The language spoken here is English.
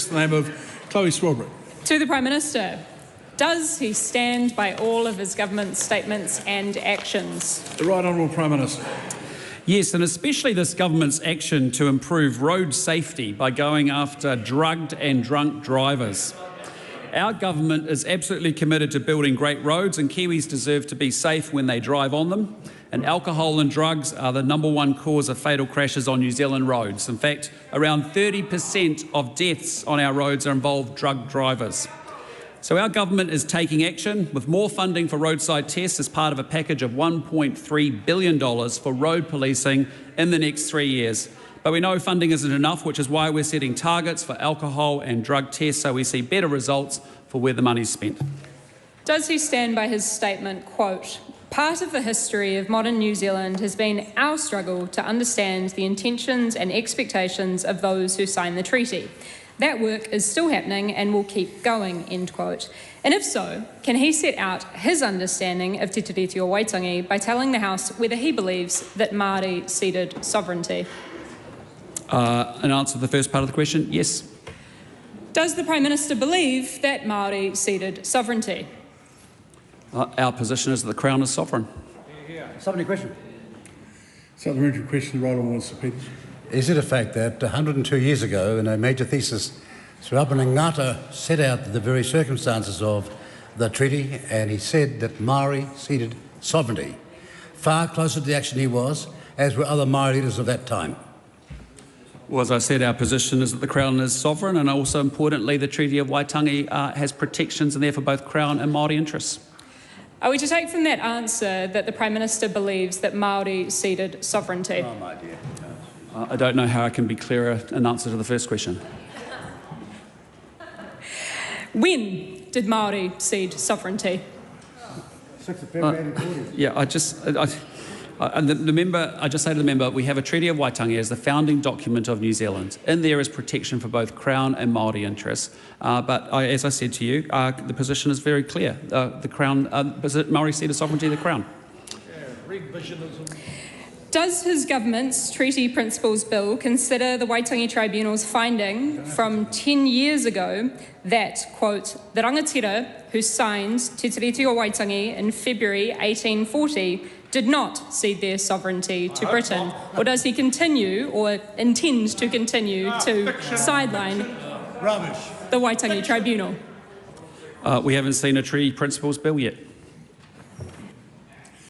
The name of Chlöe Swarbrick. To the Prime Minister, does he stand by all of his government's statements and actions? The Right Honourable Prime Minister. Yes, and especially this government's action to improve road safety by going after drugged and drunk drivers. Our government is absolutely committed to building great roads, and Kiwis deserve to be safe when they drive on them. And alcohol and drugs are the #1 cause of fatal crashes on New Zealand roads. In fact, around 30% of deaths on our roads are involved drug drivers. So our government is taking action with more funding for roadside tests as part of a package of $1.3 billion for road policing in the next 3 years. But we know funding isn't enough, which is why we're setting targets for alcohol and drug tests so we see better results for where the money's spent. Does he stand by his statement, quote, "Part of the history of modern New Zealand has been our struggle to understand the intentions and expectations of those who sign the treaty. That work is still happening and will keep going," end quote. And if so, can he set out his understanding of Te Treaty of Waitangi by telling the House whether he believes that Māori ceded sovereignty? In answer to the first part of the question, yes. Does the Prime Minister believe that Māori ceded sovereignty? Our position is that the Crown is sovereign. Supplementary question. Supplementary question, Right Honourable Mr. Peters. Is it a fact that 102 years ago, in a major thesis, Sir Upper Ngata set out the very circumstances of the treaty, and he said that Māori ceded sovereignty? Far closer to the action he was, as were other Māori leaders of that time. Well, as I said, our position is that the Crown is sovereign, and also importantly, the Treaty of Waitangi has protections in there for both Crown and Māori interests. Are we to take from that answer that the Prime Minister believes that Māori ceded sovereignty? Oh, my dear. I don't know how I can be clearer in answer to the first question. When did Māori cede sovereignty? 6th of February 1840. Yeah, I just say to the member, we have a Treaty of Waitangi as the founding document of New Zealand. In there is protection for both Crown and Māori interests. As I said to you, the position is very clear. The Crown, Māori ceded sovereignty to the Crown. Does his government's Treaty Principles Bill consider the Waitangi Tribunal's finding from 10 years ago that, quote, the rangatira who signed Te Treaty of Waitangi in February 1840 did not cede their sovereignty to Britain? Or does he continue or intend to continue to sideline the Waitangi Tribunal? We haven't seen a Treaty Principles Bill yet.